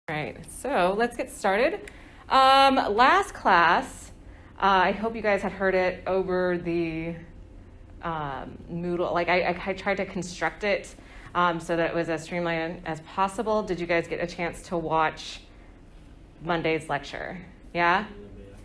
All right, so let's get started. Last class, I hope you guys had heard it over the Moodle. Like I tried to construct it so that it was as streamlined as possible. Did you guys get a chance to watch Monday's lecture? Yeah?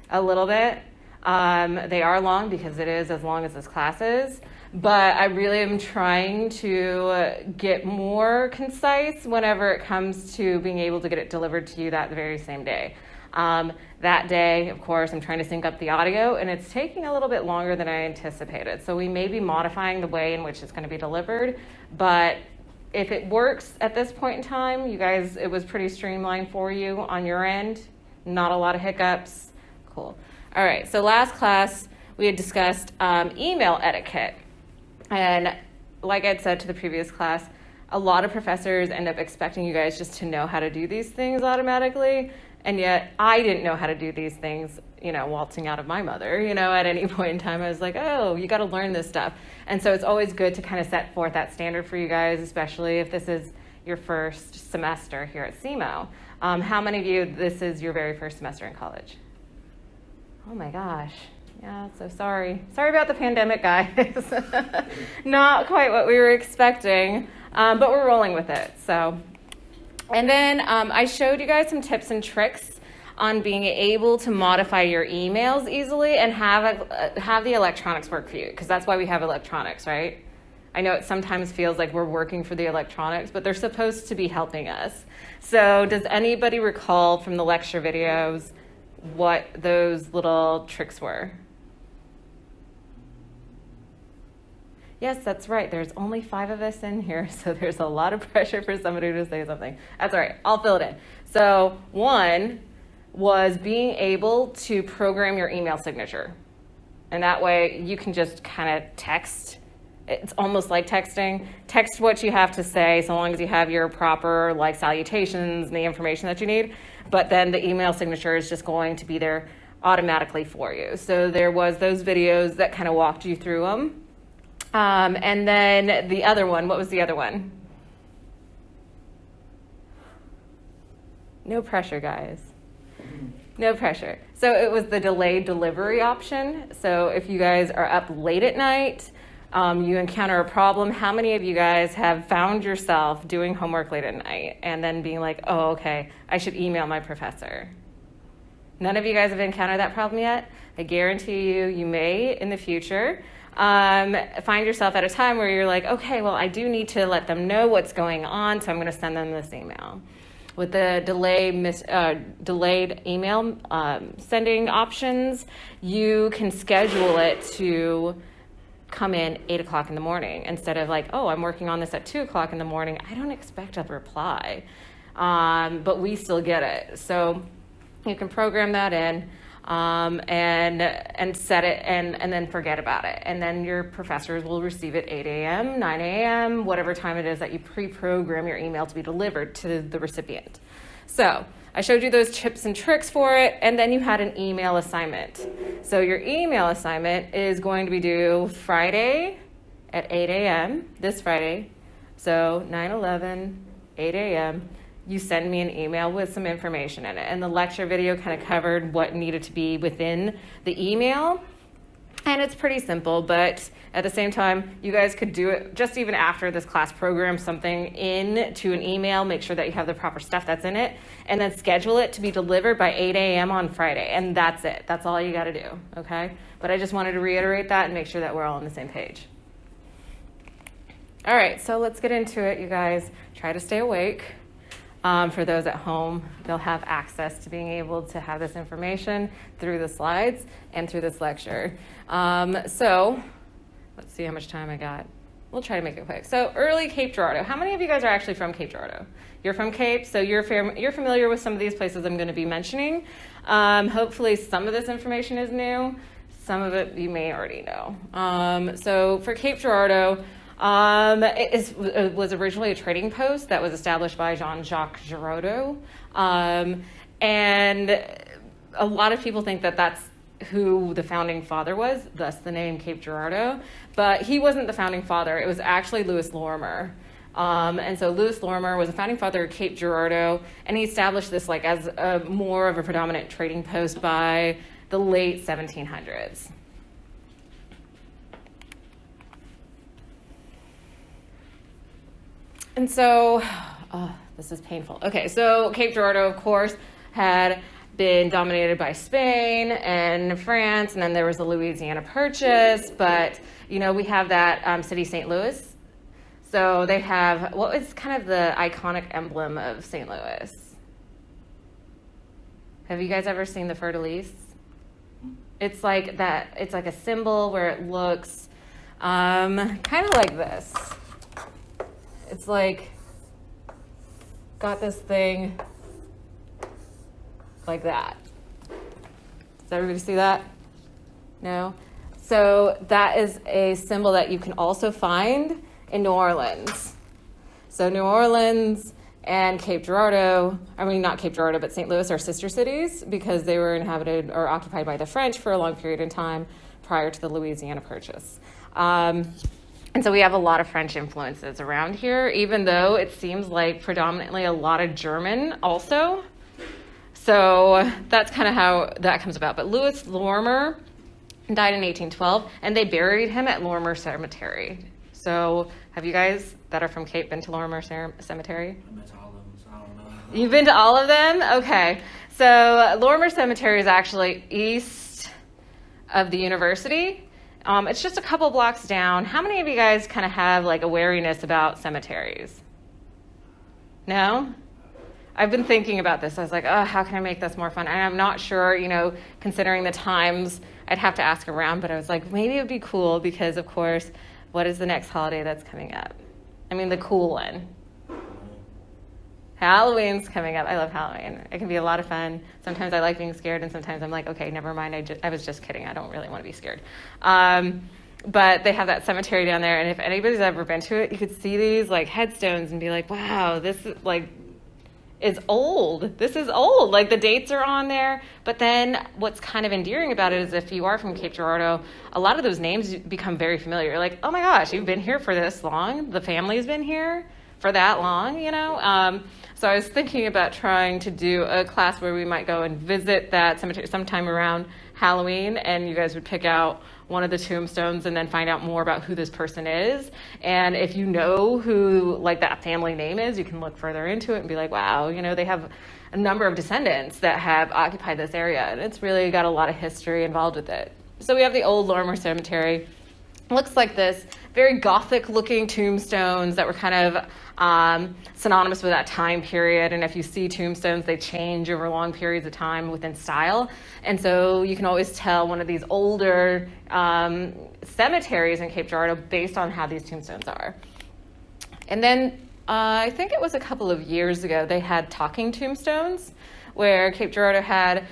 A little bit. They are long because it is as long as this class is. But I really am trying to get more concise whenever it comes to being able to get it delivered to you that very same day. That day, of course, I'm trying to sync up the audio, and it's taking a little bit longer than I anticipated. So we may be modifying the way in which it's going to be delivered. But if it works at this point in time, you guys, it was pretty streamlined for you on your end. Not a lot of hiccups. Cool. All right, so last class, we had discussed email etiquette. And like I'd said to the previous class, a lot of professors end up expecting you guys just to know how to do these things automatically. And yet I didn't know how to do these things, waltzing out of my mother, at any point in time. I was like, oh, you got to learn this stuff. And so it's always good to kind of set forth that standard for you guys, especially if this is your first semester here at SEMO. How many of you, this is your very first semester in college? Oh my gosh. Yeah, so sorry. Sorry about the pandemic, guys. Not quite what we were expecting, but we're rolling with it. So, and then I showed you guys some tips and tricks on being able to modify your emails easily and have the electronics work for you, because that's why we have electronics, right? I know it sometimes feels like we're working for the electronics, but they're supposed to be helping us. So does anybody recall from the lecture videos what those little tricks were? Yes, that's right. There's only 5 of us in here, so there's a lot of pressure for somebody to say something. That's all right. I'll fill it in. So one was being able to program your email signature. And that way you can just kind of text. It's almost like texting. Text what you have to say so long as you have your proper salutations and the information that you need. But then the email signature is just going to be there automatically for you. So there was those videos that kind of walked you through them. And then the other one, what was the other one? No pressure, guys. No pressure. So it was the delayed delivery option. So if you guys are up late at night, you encounter a problem, how many of you guys have found yourself doing homework late at night and then being like, oh, okay, I should email my professor? None of you guys have encountered that problem yet? I guarantee you may in the future. Find yourself at a time where you're like, okay, well, I do need to let them know what's going on, so I'm going to send them this email. With the delayed email sending options, you can schedule it to come in 8 o'clock in the morning instead of like, oh, I'm working on this at 2 o'clock in the morning. I don't expect a reply, but we still get it. So you can program that in. And set it and then forget about it. And then your professors will receive it 8 a.m., 9 a.m., whatever time it is that you pre-program your email to be delivered to the recipient. So I showed you those tips and tricks for it, and then you had an email assignment. So your email assignment is going to be due Friday at 8 a.m., this Friday. So 9/11, 8 a.m., you send me an email with some information in it. And the lecture video kind of covered what needed to be within the email. And it's pretty simple, but at the same time, you guys could do it just even after this class, program something into an email, make sure that you have the proper stuff that's in it, and then schedule it to be delivered by 8 a.m. on Friday. And that's it. That's all you got to do, okay? But I just wanted to reiterate that and make sure that we're all on the same page. All right, so let's get into it, you guys. Try to stay awake. For those at home, they'll have access to being able to have this information through the slides and through this lecture. So let's see how much time I got. We'll try to make it quick. So early Cape Girardeau. How many of you guys are actually from Cape Girardeau? You're from Cape, so you're familiar with some of these places I'm going to be mentioning. Hopefully some of this information is new. Some of it you may already know. So for Cape Girardeau, it was originally a trading post that was established by Jean-Jacques Girardeau. And a lot of people think that that's who the founding father was, thus the name Cape Girardeau. But he wasn't the founding father. It was actually Lewis Lorimer. And so Louis Lorimer was a founding father of Cape Girardeau, and he established this like as more of a predominant trading post by the late 1700s. And so, this is painful. Okay, so Cape Girardeau, of course, had been dominated by Spain and France, and then there was the Louisiana Purchase, but, you know, we have that city, St. Louis. So they have, what was kind of the iconic emblem of St. Louis? Have you guys ever seen the Fleur-de-Lis? It's like that, it's like a symbol where it looks kind of like this. It's like, got this thing like that. Does everybody see that? No? So that is a symbol that you can also find in New Orleans. So New Orleans and Cape Girardeau, I mean not Cape Girardeau, but St. Louis are sister cities because they were inhabited or occupied by the French for a long period of time prior to the Louisiana Purchase. And so we have a lot of French influences around here, even though it seems like predominantly a lot of German also. So that's kind of how that comes about. But Louis Lorimer died in 1812, and they buried him at Lorimer Cemetery. So have you guys that are from Cape been to Lorimer Cemetery? I've been to all of them, so I don't know. You've been to all of them? Okay. So Lorimer Cemetery is actually east of the university. It's just a couple blocks down. How many of you guys kind of have like a wariness about cemeteries? No? I've been thinking about this. I was like, oh, how can I make this more fun? And I'm not sure, you know, considering the times, I'd have to ask around, but I was like, maybe it would be cool because, of course, what is the next holiday that's coming up? I mean, the cool one. Halloween's coming up. I love Halloween. It can be a lot of fun. Sometimes I like being scared, and sometimes I'm like, okay, never mind. I was just kidding. I don't really want to be scared. But they have that cemetery down there, and if anybody's ever been to it, you could see these like headstones and be like, wow, this is like is old. This is old. Like the dates are on there. But then what's kind of endearing about it is if you are from Cape Girardeau, a lot of those names become very familiar. You're like, oh my gosh, you've been here for this long. The family's been here for that long, you know? So I was thinking about trying to do a class where we might go and visit that cemetery sometime around Halloween, and you guys would pick out one of the tombstones and then find out more about who this person is. And if you know who like that family name is, you can look further into it and be like, wow, you know, they have a number of descendants that have occupied this area, and it's really got a lot of history involved with it. So we have the old Lorimer Cemetery. It looks like this, very Gothic looking tombstones that were kind of synonymous with that time period. And if you see tombstones, they change over long periods of time within style. And so you can always tell one of these older cemeteries in Cape Girardeau based on how these tombstones are. And then I think it was a couple of years ago, they had talking tombstones where Cape Girardeau had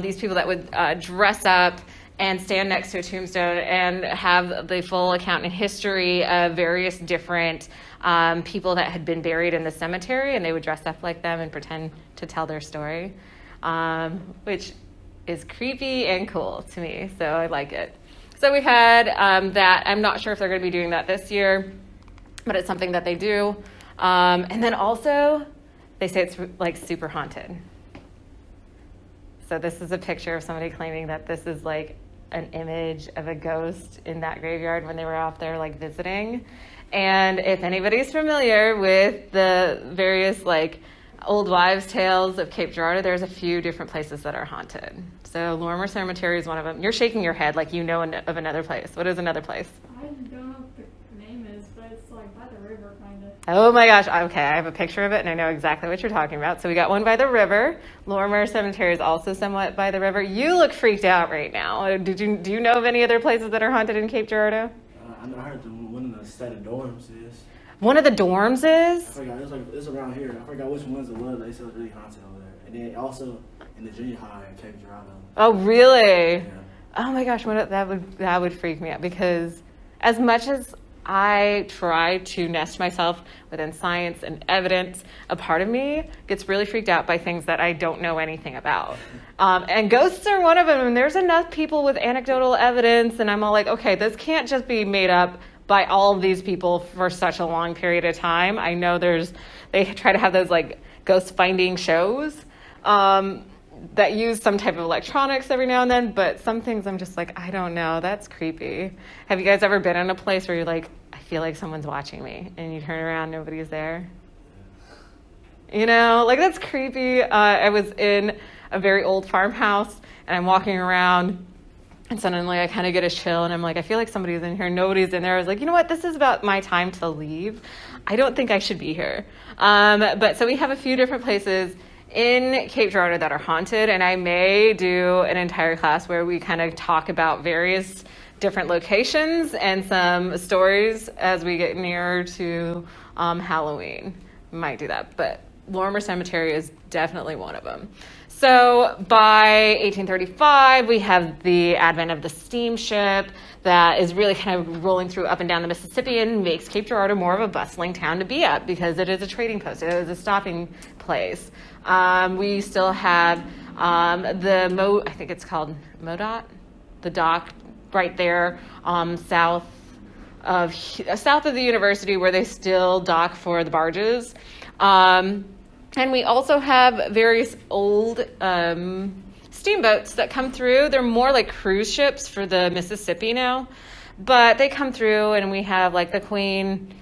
these people that would dress up and stand next to a tombstone and have the full account and history of various different people that had been buried in the cemetery, and they would dress up like them and pretend to tell their story, which is creepy and cool to me, so I like it. So we had that. I'm not sure if they're going to be doing that this year, but it's something that they do. And then also, they say it's like super haunted. So this is a picture of somebody claiming that this is like an image of a ghost in that graveyard when they were out there like visiting. And if anybody's familiar with the various like old wives' tales of Cape Girardeau, there's a few different places that are haunted. So Lorimer Cemetery is one of them. You're shaking your head like you know of another place. What is another place? I don't know what the name is, but it's like by the river kind of. Oh my gosh. Okay, I have a picture of it and I know exactly what you're talking about. So we got one by the river. Lorimer Cemetery is also somewhat by the river. You look freaked out right now. Do you know of any other places that are haunted in Cape Girardeau? I heard one of the set of dorms is. One of the dorms is? I forgot. It's around here. I forgot which ones it was. They said it was really haunted over there. And then also in the junior high in Cape Girardeau. Oh, really? Yeah. Oh my gosh, that would freak me out, because as much as I try to nest myself within science and evidence, a part of me gets really freaked out by things that I don't know anything about. And ghosts are one of them, and there's enough people with anecdotal evidence, and I'm all like, okay, this can't just be made up by all of these people for such a long period of time. I know they try to have those like ghost finding shows that use some type of electronics every now and then, but some things I'm just like, I don't know, that's creepy. Have you guys ever been in a place where you're like, I feel like someone's watching me, and you turn around, nobody's there? You know, like that's creepy. I was in a very old farmhouse, and I'm walking around, and suddenly I kind of get a chill, and I'm like, I feel like somebody's in here. Nobody's in there. I was like, you know what? This is about my time to leave. I don't think I should be here. But so we have a few different places in Cape Girardeau that are haunted, and I may do an entire class where we kind of talk about various different locations and some stories as we get nearer to Halloween. Might do that, but Lorimer Cemetery is definitely one of them. So by 1835, we have the advent of the steamship that is really kind of rolling through up and down the Mississippi and makes Cape Girardeau more of a bustling town to be at because it is a trading post. It is a stopping place. We still have I think it's called MoDOT, the dock right there south of the university where they still dock for the barges. And we also have various old steamboats that come through. They're more like cruise ships for the Mississippi now, but they come through, and we have like the Queen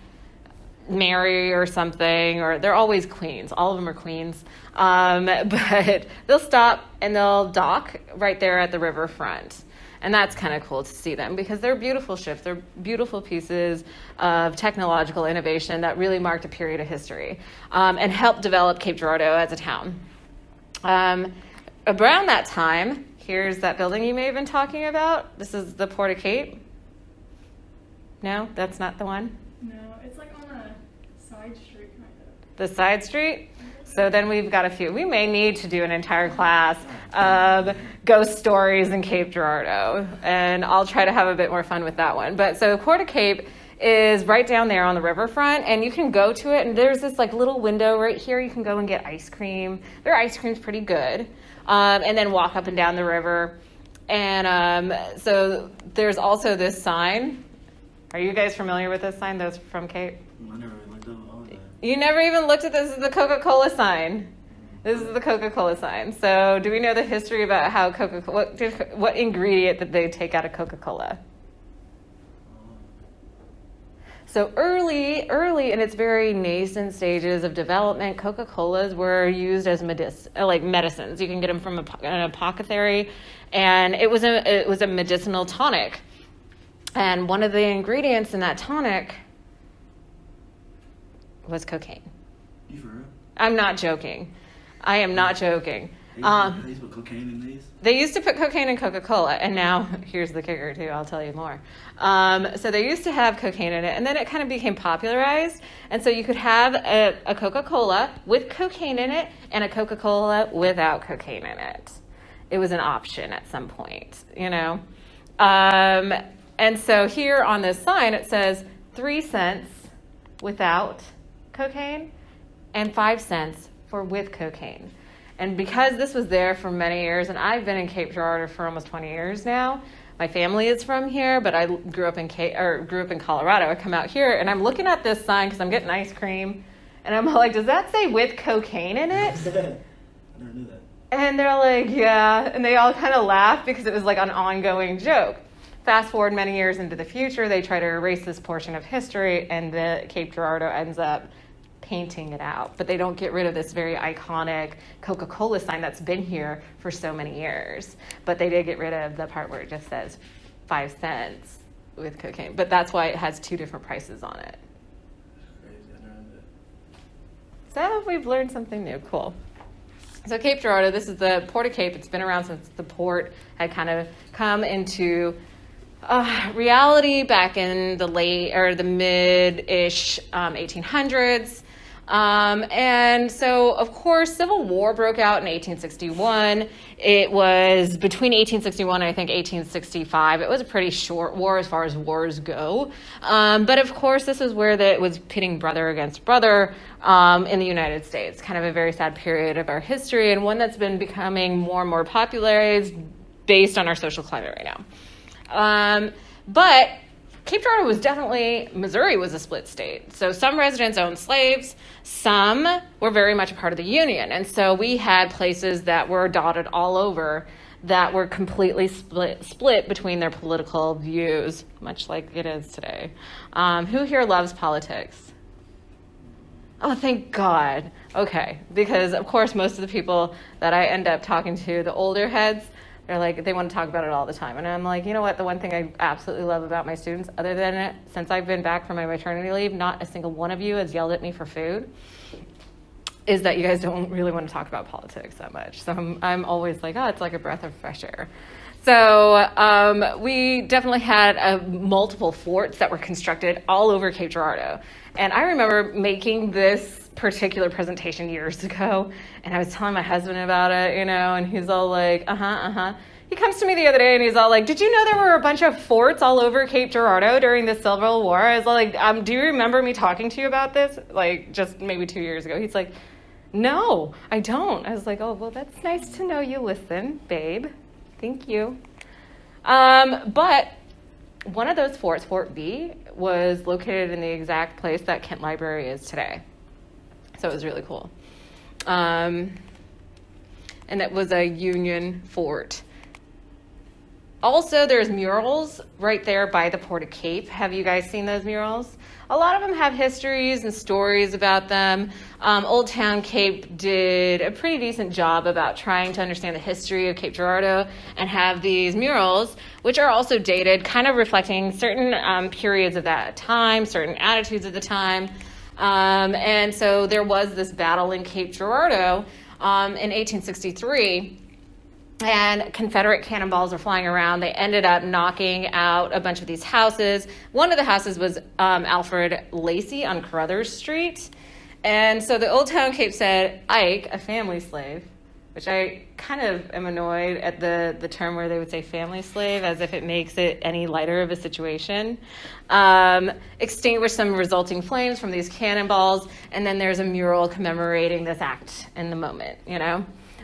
Mary or something, or they're always queens. All of them are queens. But they'll stop and they'll dock right there at the riverfront. And that's kind of cool to see them because they're beautiful ships. They're beautiful pieces of technological innovation that really marked a period of history and helped develop Cape Girardeau as a town. Around that time, here's that building you may have been talking about. This is the Port of Cape. No, that's not the one? No, it's like on a side street kind of. The side street? So then we've got a few. We may need to do an entire class of ghost stories in Cape Girardeau, and I'll try to have a bit more fun with that one. But so Port of Cape is right down there on the riverfront, and you can go to it, and there's this like little window right here. You can go and get ice cream. Their ice cream's pretty good, and then walk up and down the river. And so there's also this sign. Are you guys familiar with this sign? Those from Cape? I never really looked up all that. You never even looked at this. This is the Coca-Cola sign. This is the Coca-Cola sign. So do we know the history about how what ingredient did they take out of Coca-Cola? So early in its very nascent stages of development, Coca-Colas were used as medicines. You can get them from an apothecary, and it was a medicinal tonic. And one of the ingredients in that tonic was cocaine. You for real? I'm not joking. I am not joking. They used to put cocaine in these? They used to put cocaine in Coca-Cola, and now, here's the kicker too, I'll tell you more. So they used to have cocaine in it, and then it kind of became popularized, and so you could have a Coca-Cola with cocaine in it and a Coca-Cola without cocaine in it. It was an option at some point, you know. And so here on this sign, it says 3 cents without cocaine and 5 cents for with cocaine. And because this was there for many years, and I've been in Cape Girardeau for almost 20 years now, my family is from here, but I grew up in Colorado. I come out here, and I'm looking at this sign because I'm getting ice cream, and I'm like, does that say with cocaine in it? I never knew that. And they're like, yeah, and they all kind of laugh because it was like an ongoing joke. Fast forward many years into the future, they try to erase this portion of history, and the Cape Girardeau ends up painting it out. But they don't get rid of this very iconic Coca-Cola sign that's been here for so many years. But they did get rid of the part where it just says 5 cents with cocaine. But that's why it has 2 different prices on it. Crazy, I never knew that. So we've learned something new. Cool. So Cape Girardeau, this is the Port of Cape. It's been around since the port had kind of come into reality back in the mid-ish 1800s. And so, of course, Civil War broke out in 1861. It was between 1861 and I think 1865. It was a pretty short war as far as wars go. But of course, this is where it was pitting brother against brother in the United States. Kind of a very sad period of our history, and one that's been becoming more and more popularized based on our social climate right now. But Cape Girardeau was definitely, Missouri was a split state. So some residents owned slaves, some were very much a part of the Union. And so we had places that were dotted all over that were completely split between their political views, much like it is today. Who here loves politics? Oh, thank God. Okay, because of course most of the people that I end up talking to, the older heads, they're like, they want to talk about it all the time. And I'm like, you know what, the one thing I absolutely love about my students, other than it, since I've been back from my maternity leave, not a single one of you has yelled at me for food, is that you guys don't really want to talk about politics that much. So I'm always like, oh, it's like a breath of fresh air. So we definitely had multiple forts that were constructed all over Cape Girardeau. And I remember making this particular presentation years ago, and I was telling my husband about it, and he's all like, He comes to me the other day and he's all like, did you know there were a bunch of forts all over Cape Girardeau during the Civil War? I was like, do you remember me talking to you about this? Like, just maybe 2 years ago. He's like, no, I don't. I was like, oh, well, that's nice to know you listen, babe. Thank you. But one of those forts, Fort B, was located in the exact place that Kent Library is today. So it was really cool. And it was a Union fort. Also, there's murals right there by the Port of Cape. Have you guys seen those murals? A lot of them have histories and stories about them. Old Town Cape did a pretty decent job about trying to understand the history of Cape Girardeau and have these murals, which are also dated, kind of reflecting certain periods of that time, certain attitudes of the time. And so there was this battle in Cape Girardeau in 1863. And Confederate cannonballs were flying around. They ended up knocking out a bunch of these houses. One of the houses was Alfred Lacey on Carruthers Street. And so the Old Town Cape said, Ike, a family slave, which I kind of am annoyed at the term where they would say family slave, as if it makes it any lighter of a situation, extinguished some resulting flames from these cannonballs. And then there's a mural commemorating this act in the moment,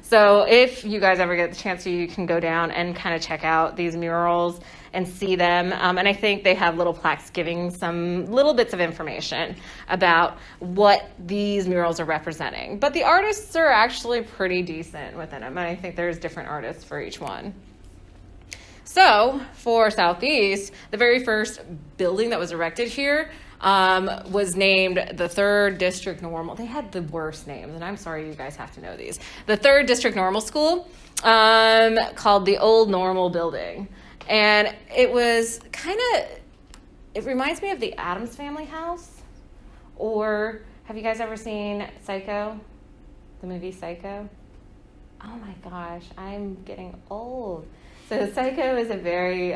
So if you guys ever get the chance to, you can go down and kind of check out these murals and see them. And I think they have little plaques giving some little bits of information about what these murals are representing. But the artists are actually pretty decent within them. And I think there's different artists for each one. So for Southeast, the very first building that was erected here was named the 3rd District Normal. They had the worst names, and I'm sorry you guys have to know these. The 3rd District Normal School, called the Old Normal Building. And it was it reminds me of the Addams Family House. Or have you guys ever seen Psycho? The movie Psycho? Oh my gosh, I'm getting old. So Psycho is a very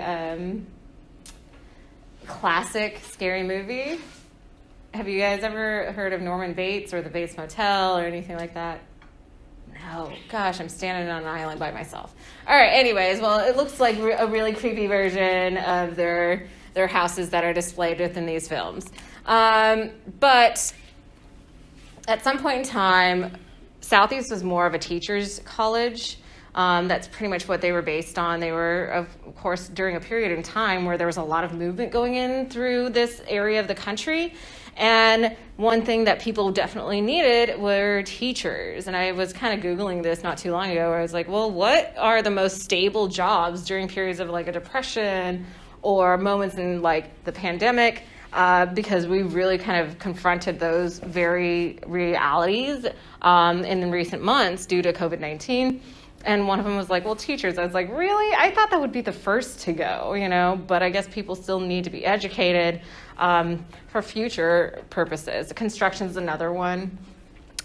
classic scary movie. Have you guys ever heard of Norman Bates or the Bates Motel or anything like that? No. Gosh, I'm standing on an island by myself. All right, anyways, well, it looks like a really creepy version of their houses that are displayed within these films. But at some point in time, Southeast was more of a teacher's college. That's pretty much what they were based on. They were, of course, during a period in time where there was a lot of movement going in through this area of the country. And one thing that people definitely needed were teachers. And I was kind of Googling this not too long ago where I was like, well, what are the most stable jobs during periods of like a depression or moments in like the pandemic? Because we really kind of confronted those very realities in recent months due to COVID-19. And one of them was like, well, teachers. I was like, really? I thought that would be the first to go, but I guess people still need to be educated for future purposes. Construction's another one.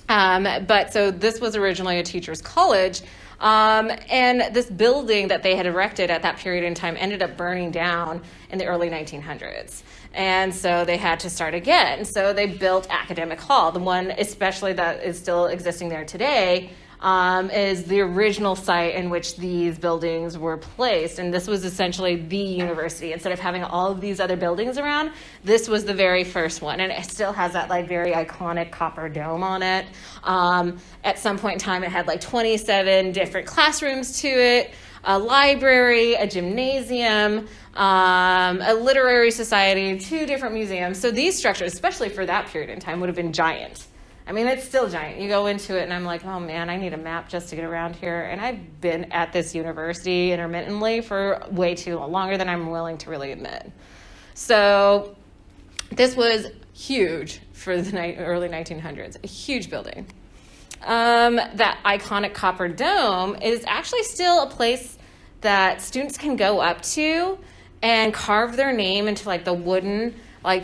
But so this was originally a teacher's college. And this building that they had erected at that period in time ended up burning down in the early 1900s. And so they had to start again. So they built Academic Hall, the one especially that is still existing there today. Is the original site in which these buildings were placed. And this was essentially the university. Instead of having all of these other buildings around, this was the very first one. And it still has that like very iconic copper dome on it. At some point in time, it had like 27 different classrooms to it. a library, a gymnasium, a literary society, 2 different museums. So these structures, especially for that period in time, would have been giant. I mean, it's still giant. You go into it and I'm like, oh man, I need a map just to get around here. And I've been at this university intermittently for way too long, longer than I'm willing to really admit. So this was huge for the early 1900s, a huge building. That iconic copper dome is actually still a place that students can go up to and carve their name into like the wooden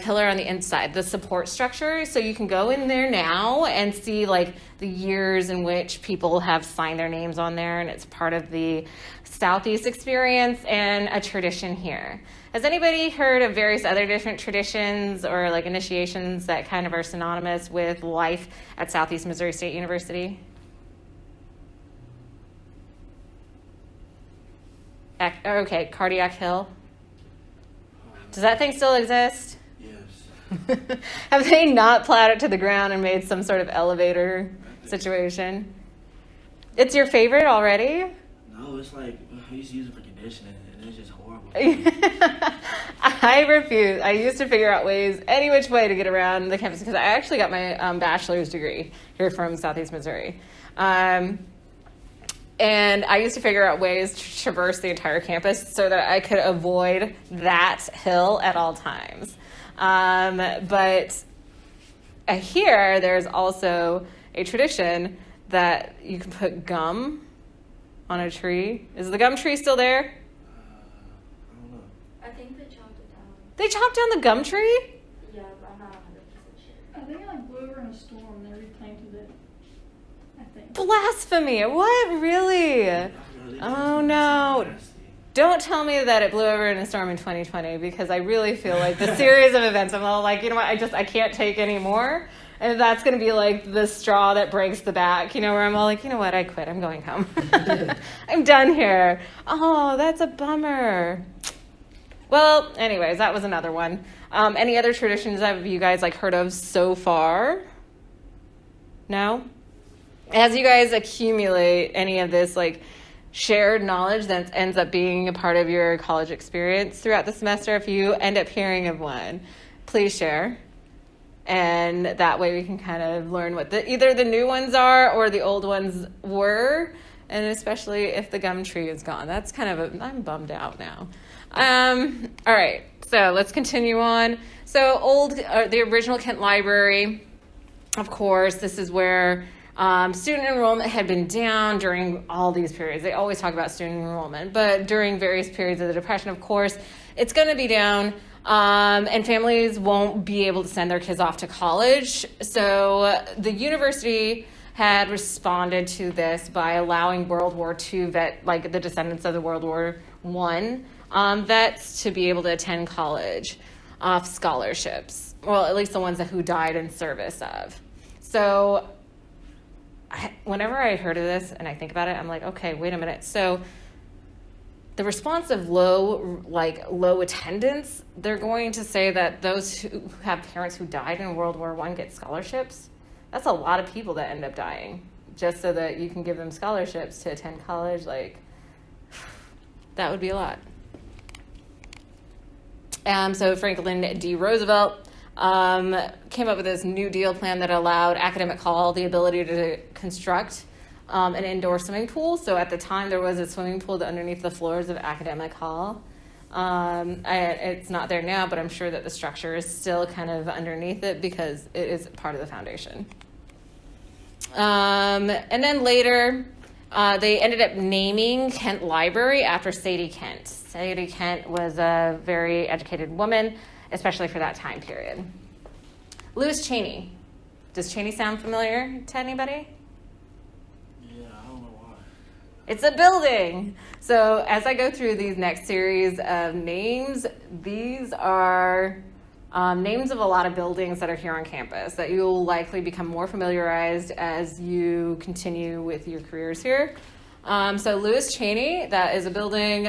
pillar on the inside, the support structure. So you can go in there now and see like the years in which people have signed their names on there, and it's part of the Southeast experience and a tradition here. Has anybody heard of various other different traditions or like initiations that kind of are synonymous with life at Southeast Missouri State University? Okay, Cardiac Hill. Does that thing still exist? Yes. Have they not plowed it to the ground and made some sort of elevator situation? It's your favorite already? No, it's like I used to use it for conditioning, and it's just horrible. I refuse. I used to figure out ways, any which way to get around the campus, because I actually got my bachelor's degree here from Southeast Missouri. And I used to figure out ways to traverse the entire campus so that I could avoid that hill at all times. But here, there's also a tradition that you can put gum on a tree. Is the gum tree still there? I don't know. I think they chopped it down. They chopped down the gum tree? Yeah, but I'm not 100% sure. I think it like blew over in a storm. They replanted it. I think. Blasphemy. What? Really? Oh, no. Don't tell me that it blew over in a storm in 2020, because I really feel like the series of events, I'm all like, you know what, I can't take any more. And that's going to be like the straw that breaks the back, you know, where I'm all like, you know what, I quit. I'm going home. I'm done here. Oh, that's a bummer. Well, anyways, that was another one. Any other traditions have you guys like heard of so far? No? As you guys accumulate any of this like shared knowledge that ends up being a part of your college experience throughout the semester, if you end up hearing of one, please share. And that way we can kind of learn what either the new ones are or the old ones were, and especially if the gum tree is gone. That's kind of I'm bummed out now. All right, so let's continue on. So the original Kent Library, of course, this is where student enrollment had been down during all these periods. They always talk about student enrollment, but during various periods of the Depression, of course, it's going to be down. And families won't be able to send their kids off to college. So the university had responded to this by allowing World War II like the descendants of the World War I vets to be able to attend college off scholarships. Well, at least the ones who died in service of. So whenever I heard of this and I think about it, I'm like, okay, wait a minute. So the response of low attendance, they're going to say that those who have parents who died in World War I get scholarships. That's a lot of people that end up dying just so that you can give them scholarships to attend college. Like, that would be a lot. So Franklin D. Roosevelt came up with this New Deal plan that allowed Academic Hall the ability to construct an indoor swimming pool. So at the time, there was a swimming pool underneath the floors of Academic Hall. It's not there now, but I'm sure that the structure is still kind of underneath it because it is part of the foundation. And then later, they ended up naming Kent Library after Sadie Kent. Sadie Kent was a very educated woman, especially for that time period. Lewis Cheney. Does Cheney sound familiar to anybody? It's a building. So as I go through these next series of names, these are names of a lot of buildings that are here on campus that you'll likely become more familiarized as you continue with your careers here. So Lewis Cheney, that is a building,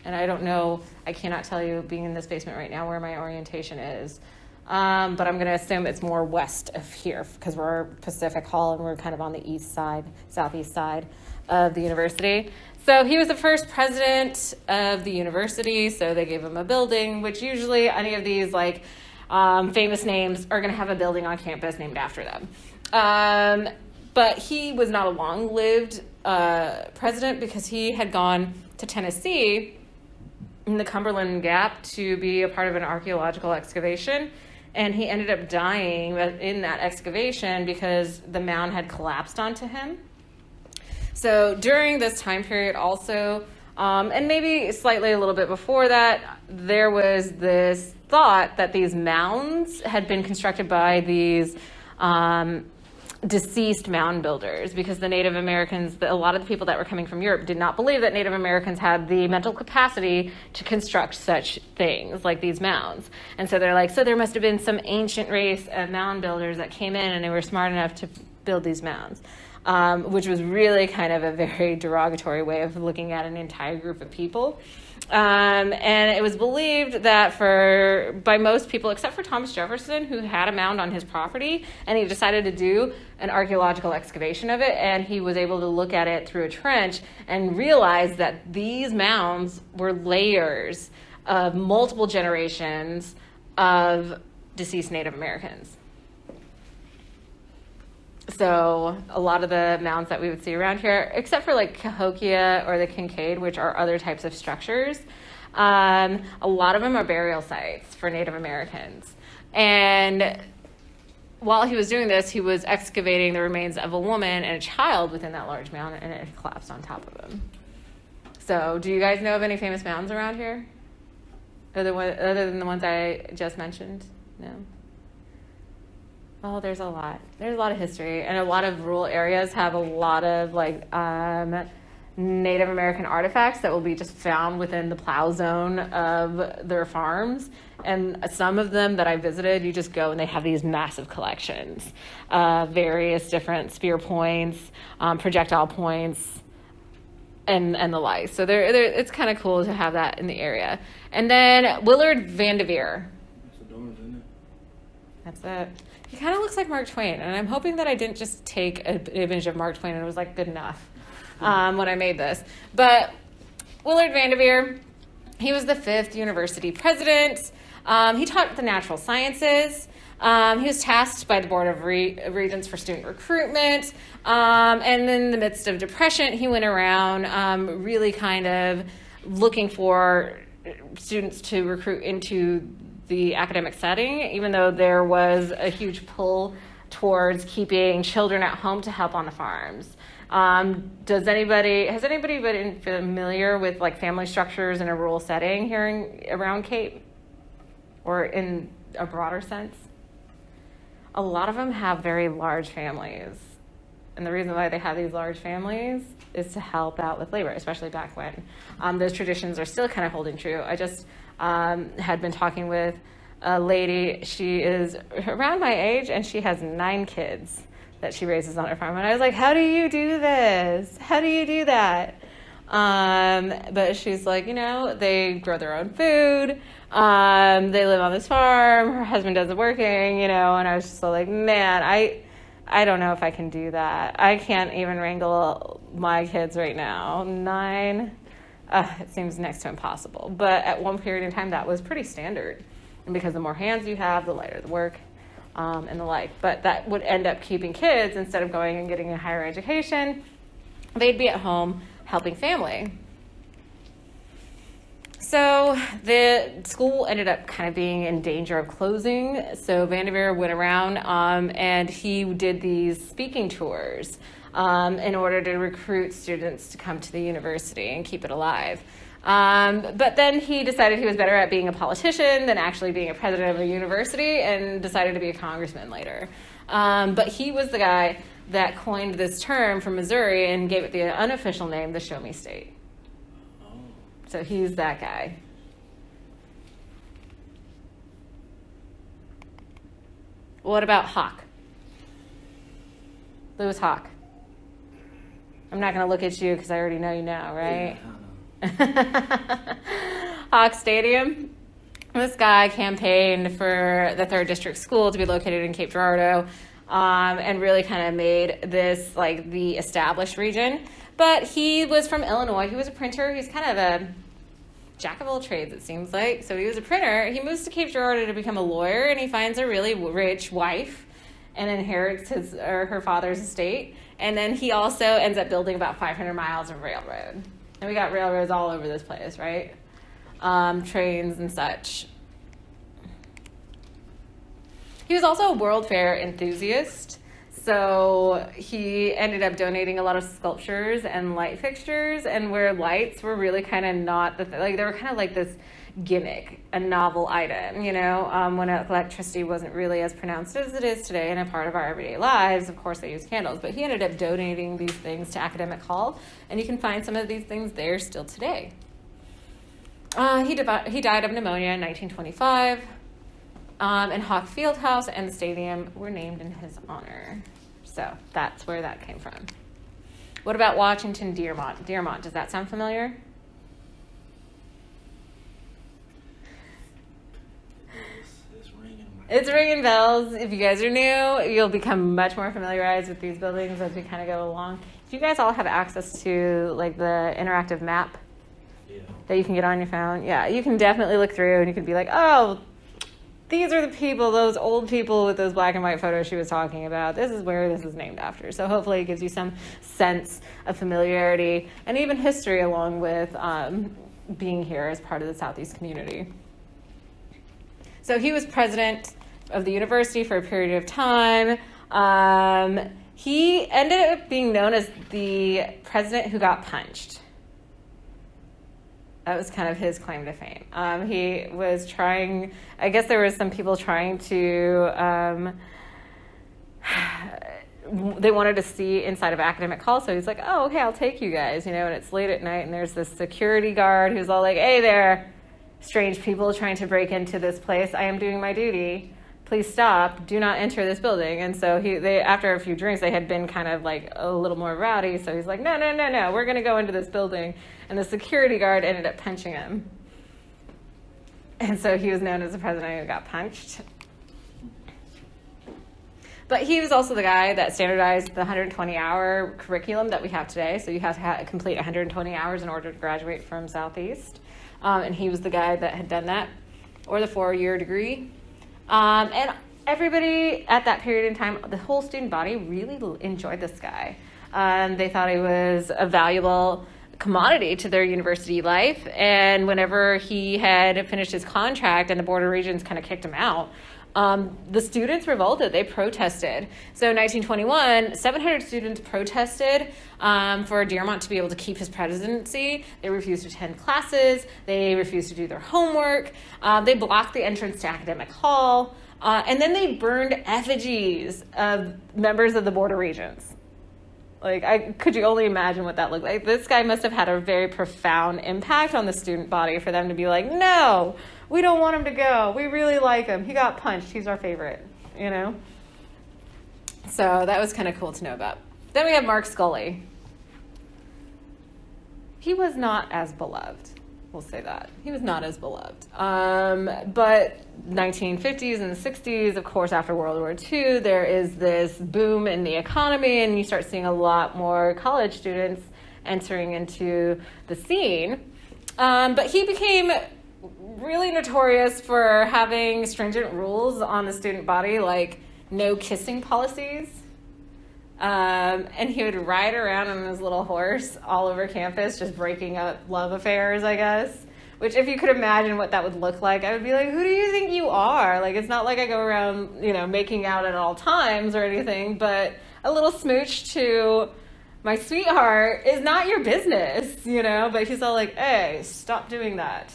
and I don't know, I cannot tell you being in this basement right now where my orientation is. but I'm going to assume it's more west of here because we're Pacific Hall and we're kind of on the east side, southeast side of the university. So he was the first president of the university, so they gave him a building, which usually any of these like famous names are going to have a building on campus named after them. But he was not a long-lived president because he had gone to Tennessee in the Cumberland Gap to be a part of an archaeological excavation. And he ended up dying in that excavation because the mound had collapsed onto him. So during this time period also, and maybe slightly a little bit before that, there was this thought that these mounds had been constructed by these deceased mound builders because the Native Americans, a lot of the people that were coming from Europe did not believe that Native Americans had the mental capacity to construct such things like these mounds. And so they're like, so there must have been some ancient race of mound builders that came in and they were smart enough to build these mounds, which was really kind of a very derogatory way of looking at an entire group of people. And it was believed that by most people, except for Thomas Jefferson, who had a mound on his property, and he decided to do an archaeological excavation of it, and he was able to look at it through a trench and realize that these mounds were layers of multiple generations of deceased Native Americans. So a lot of the mounds that we would see around here, except for like Cahokia or the Kincaid, which are other types of structures, a lot of them are burial sites for Native Americans. And while he was doing this, he was excavating the remains of a woman and a child within that large mound, and it collapsed on top of him. So do you guys know of any famous mounds around here? Other than the ones I just mentioned? No? Oh, there's a lot. There's a lot of history, and a lot of rural areas have a lot of like Native American artifacts that will be just found within the plow zone of their farms. And some of them that I visited, you just go and they have these massive collections, various different spear points, projectile points, and the like. So it's kind of cool to have that in the area. And then Willard Vanderveer. That's it. He kind of looks like Mark Twain, and I'm hoping that I didn't just take an image of Mark Twain and it was like good enough when I made this. But Willard Vanderveer, he was the 5th university president. He taught the natural sciences. He was tasked by the Board of Regents for student recruitment. And in the midst of depression, he went around really kind of looking for students to recruit into the academic setting, even though there was a huge pull towards keeping children at home to help on the farms. Has anybody been familiar with like family structures in a rural setting here around Cape, or in a broader sense? A lot of them have very large families, and the reason why they have these large families is to help out with labor, especially back when. Those traditions are still kind of holding true. I just had been talking with a lady. She is around my age, and she has 9 kids that she raises on her farm. And I was like, how do you do this? How do you do that? But she's like, they grow their own food. They live on this farm. Her husband does the working, and I was just like, man, I don't know if I can do that. I can't even wrangle my kids right now. 9, it seems next to impossible. But at one period in time, that was pretty standard. And because the more hands you have, the lighter the work, and the like. But that would end up keeping kids, instead of going and getting a higher education, they'd be at home helping family. So the school ended up kind of being in danger of closing. So Vanderveer went around and he did these speaking tours in order to recruit students to come to the university and keep it alive. But then he decided he was better at being a politician than actually being a president of a university, and decided to be a congressman later. But he was the guy that coined this term from Missouri and gave it the unofficial name, the Show Me State. So he's that guy. What about Hawk? Lewis Hawk. I'm not going to look at you because I already know you now, right? Yeah, I know. Hawk Stadium. This guy campaigned for the 3rd District School to be located in Cape Girardeau, and really kind of made this like the established region. But he was from Illinois. He was a printer. He's kind of a jack of all trades, it seems like. So he was a printer. He moves to Cape Girardeau to become a lawyer, and he finds a really rich wife and inherits his or her father's estate. And then he also ends up building about 500 miles of railroad. And we got railroads all over this place, right? Trains and such. He was also a World Fair enthusiast. So he ended up donating a lot of sculptures and light fixtures, and where lights were really kind of not like they were kind of like this gimmick, a novel item, you know, when electricity wasn't really as pronounced as it is today and a part of our everyday lives. Of course, they use candles, but he ended up donating these things to Academic Hall, and you can find some of these things there still today. He died of pneumonia in 1925. And Hawk Fieldhouse and the stadium were named in his honor. So that's where that came from. What about Washington Dearmont? Dearmont, does that sound familiar? It's ringing bells. If you guys are new, you'll become much more familiarized with these buildings as we kind of go along. If you guys all have access to like the interactive map that you can get on your phone, yeah, you can definitely look through and you can be like, oh, these are the people, those old people with those black and white photos she was talking about. This is where this is named after. So hopefully it gives you some sense of familiarity and even history along with being here as part of the Southeast community. So he was president of the university for a period of time. He ended up being known as the president who got punched. That was kind of his claim to fame. He was trying, I guess there was some people trying to, they wanted to see inside of Academic Hall, so he's like, oh, okay, I'll take you guys, you know, and it's late at night, and there's this security guard who's all like, hey there, strange people trying to break into this place. I am doing my duty. Please stop. Do not enter this building. And so they after a few drinks, they had been kind of like a little more rowdy. So he's like, no, we're going to go into this building. And the security guard ended up punching him. And so he was known as the president who got punched. But he was also the guy that standardized the 120-hour curriculum that we have today. So you have to complete 120 hours in order to graduate from Southeast. And he was the guy that had done that, or the 4-year degree. And everybody at that period in time, the whole student body really enjoyed this guy. They thought he was a valuable commodity to their university life. And whenever he had finished his contract and the Board of Regents kind of kicked him out, the students revolted. They protested. So in 1921, 700 students protested for Dearmont to be able to keep his presidency. They refused to attend classes. They refused to do their homework. They blocked the entrance to Academic Hall. And then they burned effigies of members of the Board of Regents. Could you only imagine what that looked like? This guy must have had a very profound impact on the student body for them to be like, no, we don't want him to go. We really like him. He got punched. He's our favorite, you know? So that was kind of cool to know about. Then we have Mark Scully. He was not as beloved. We'll say that. He was not as beloved. But 1950s and 60s, of course, after World War II, there is this boom in the economy, and you start seeing a lot more college students entering into the scene. But he became really notorious for having stringent rules on the student body, like no kissing policies. And he would ride around on his little horse all over campus, just breaking up love affairs, I guess. Which, if you could imagine what that would look like, I would be like, who do you think you are? Like, it's not like I go around, you know, making out at all times or anything, but a little smooch to my sweetheart is not your business, you know? But he's all like, hey, stop doing that.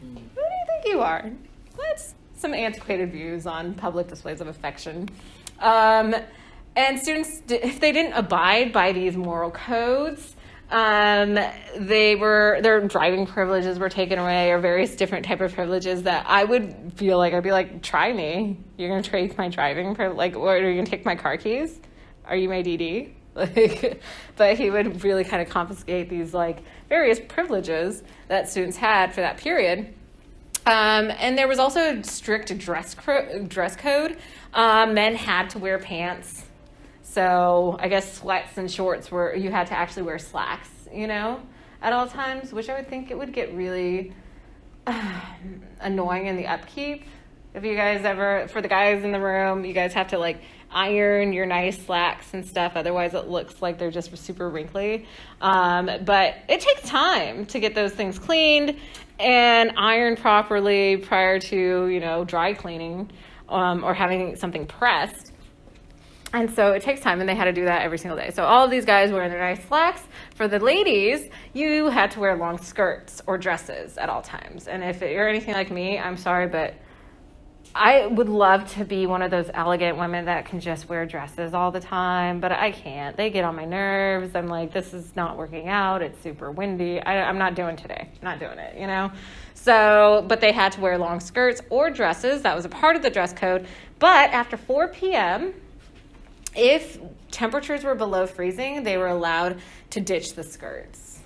Who do you think you are? That's some antiquated views on public displays of affection. And students, if they didn't abide by these moral codes, their driving privileges were taken away, or various different type of privileges that I would feel like, I'd be like, try me. You're going to take my driving privilege? Like, what, are you going to take my car keys? Are you my DD? But he would really kind of confiscate these like various privileges that students had for that period. And there was also a strict dress code. Men had to wear pants. So I guess sweats and shorts you had to actually wear slacks, at all times, which I would think it would get really annoying in the upkeep. If you guys for the guys in the room, you guys have to like iron your nice slacks and stuff. Otherwise it looks like they're just super wrinkly. But it takes time to get those things cleaned and ironed properly prior to, dry cleaning, or having something pressed. And so it takes time, and they had to do that every single day. So all of these guys wearing their nice slacks. For the ladies, you had to wear long skirts or dresses at all times. And if you're anything like me, I'm sorry, but I would love to be one of those elegant women that can just wear dresses all the time, but I can't. They get on my nerves. I'm like, this is not working out. It's super windy. I'm not doing today. Not doing it, So, but they had to wear long skirts or dresses. That was a part of the dress code. But after 4 p.m., if temperatures were below freezing, they were allowed to ditch the skirts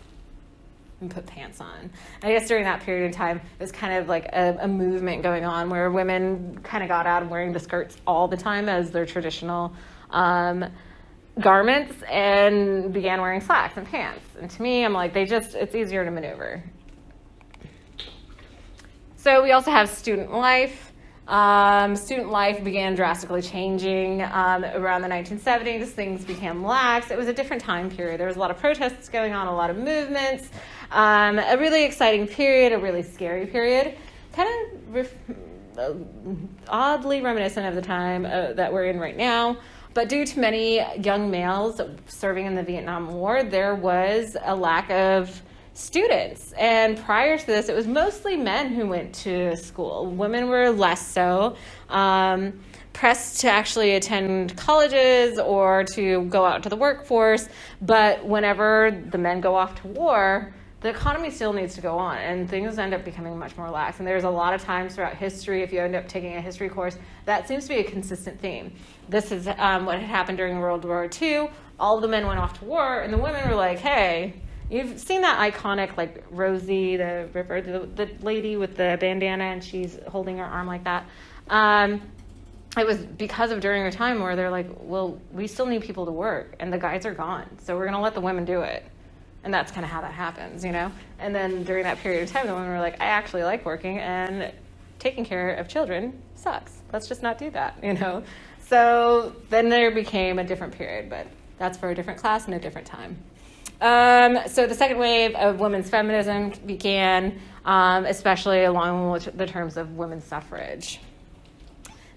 and put pants on. I guess during that period of time, it was kind of like a movement going on where women kind of got out of wearing the skirts all the time as their traditional garments and began wearing slacks and pants. And to me, I'm like, it's easier to maneuver. So we also have student life. Student life began drastically changing around the 1970s. Things became lax. It was a different time period. There was a lot of protests going on, a lot of movements, a really exciting period, a really scary period, kind of oddly reminiscent of the time that we're in right now. But due to many young males serving in the Vietnam War, there was a lack of students. And prior to this, it was mostly men who went to school. Women were less so pressed to actually attend colleges or to go out to the workforce. But whenever the men go off to war, the economy still needs to go on, and things end up becoming much more lax. And there's a lot of times throughout history, if you end up taking a history course, that seems to be a consistent theme. This is what had happened during World War II. All of the men went off to war, and the women were like, hey, you've seen that iconic, like, Rosie the Ripper, the lady with the bandana, and she's holding her arm like that. It was because of during a time where they're like, well, we still need people to work, and the guys are gone, so we're going to let the women do it. And that's kind of how that happens, And then during that period of time, the women were like, I actually like working, and taking care of children sucks. Let's just not do that, So then there became a different period, but that's for a different class and a different time. So the second wave of women's feminism began, especially along with the terms of women's suffrage.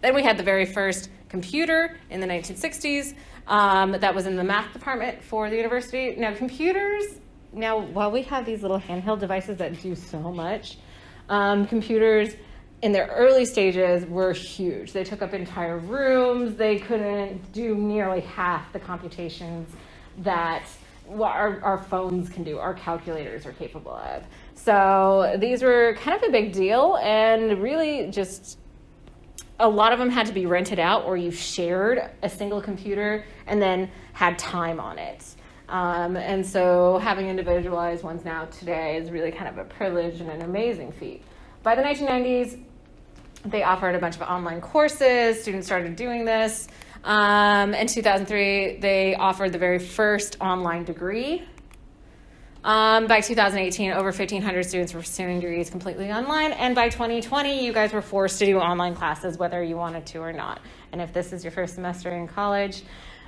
Then we had the very first computer in the 1960s. That was in the math department for the university. Now, computers, while we have these little handheld devices that do so much, computers in their early stages were huge. They took up entire rooms. They couldn't do nearly half the computations that our phones can do, our calculators are capable of. So these were kind of a big deal, and really just a lot of them had to be rented out, or you shared a single computer and then had time on it. And so having individualized ones now today is really kind of a privilege and an amazing feat. By the 1990s, they offered a bunch of online courses. Students started doing this. In 2003, they offered the very first online degree. By 2018, over 1,500 students were pursuing degrees completely online. And by 2020, you guys were forced to do online classes, whether you wanted to or not. And if this is your first semester in college,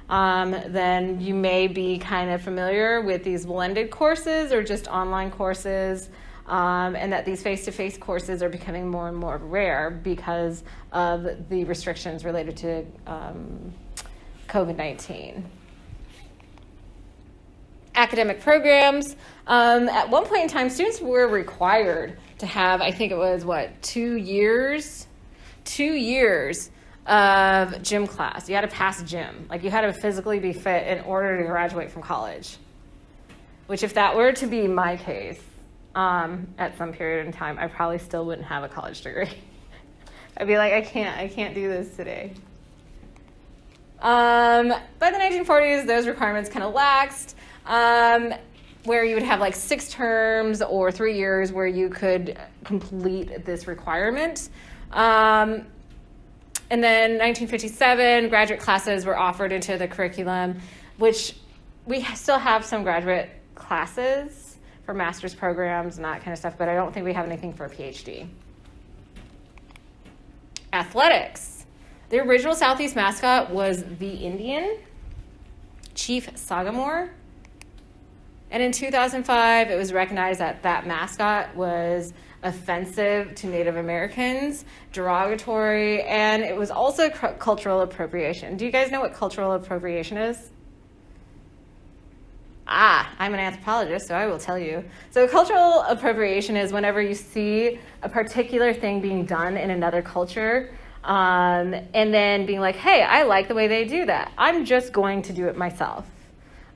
then you may be kind of familiar with these blended courses or just online courses, and that these face-to-face courses are becoming more and more rare because of the restrictions related to COVID-19. Academic programs. At one point in time, students were required to have, I think it was, 2 years? 2 years of gym class. You had to pass gym. Like, you had to physically be fit in order to graduate from college. Which, if that were to be my case, at some period in time, I probably still wouldn't have a college degree. I'd be like, I can't do this today. By the 1940s, those requirements kind of laxed. where you would have like 6 terms or 3 years where you could complete this requirement. And then 1957, graduate classes were offered into the curriculum, which we still have some graduate classes for master's programs and that kind of stuff, but I don't think we have anything for a PhD. Athletics. The original Southeast mascot was the Indian, Chief Sagamore. And in 2005, it was recognized that that mascot was offensive to Native Americans, derogatory, and it was also cultural appropriation. Do you guys know what cultural appropriation is? I'm an anthropologist, so I will tell you. So cultural appropriation is whenever you see a particular thing being done in another culture, and then being like, hey, I like the way they do that. I'm just going to do it myself.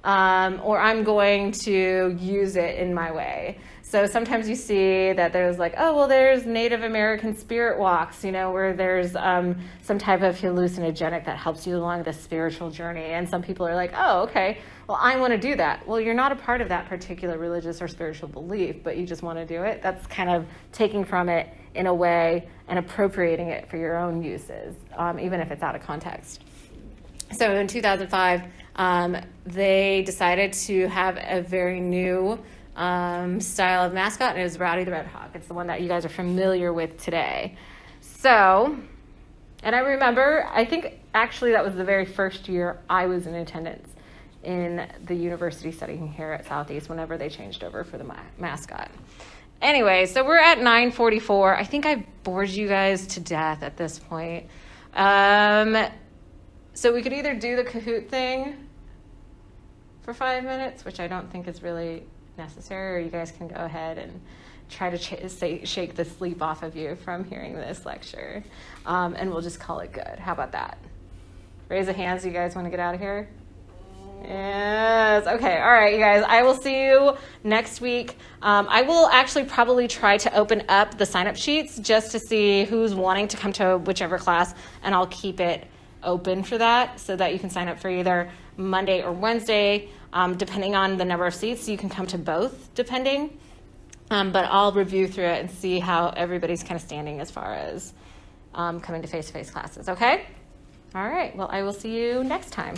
Or I'm going to use it in my way. So sometimes you see that there's like, oh, well, there's Native American spirit walks, where there's some type of hallucinogenic that helps you along the spiritual journey. And some people are like, oh, okay, well, I want to do that. Well, you're not a part of that particular religious or spiritual belief, but you just want to do it. That's kind of taking from it in a way and appropriating it for your own uses, even if it's out of context. So in 2005, they decided to have a very new style of mascot, and it was Rowdy the Red Hawk. It's the one that you guys are familiar with today. So, and I remember, I think actually that was the very first year I was in attendance in the university studying here at Southeast whenever they changed over for the mascot. Anyway, so we're at 9:44. I think I bored you guys to death at this point. So we could either do the Kahoot thing for 5 minutes, which I don't think is really necessary, or you guys can go ahead and try to shake the sleep off of you from hearing this lecture, and we'll just call it good. How about that? Raise a hand. Do you guys want to get out of here? Yes. Okay. All right, you guys. I will see you next week. I will actually probably try to open up the sign-up sheets just to see who's wanting to come to whichever class, and I'll keep it open for that so that you can sign up for either Monday or Wednesday, depending on the number of seats. You can come to both, depending. But I'll review through it and see how everybody's kind of standing as far as coming to face-to-face classes. Okay? All right. Well, I will see you next time.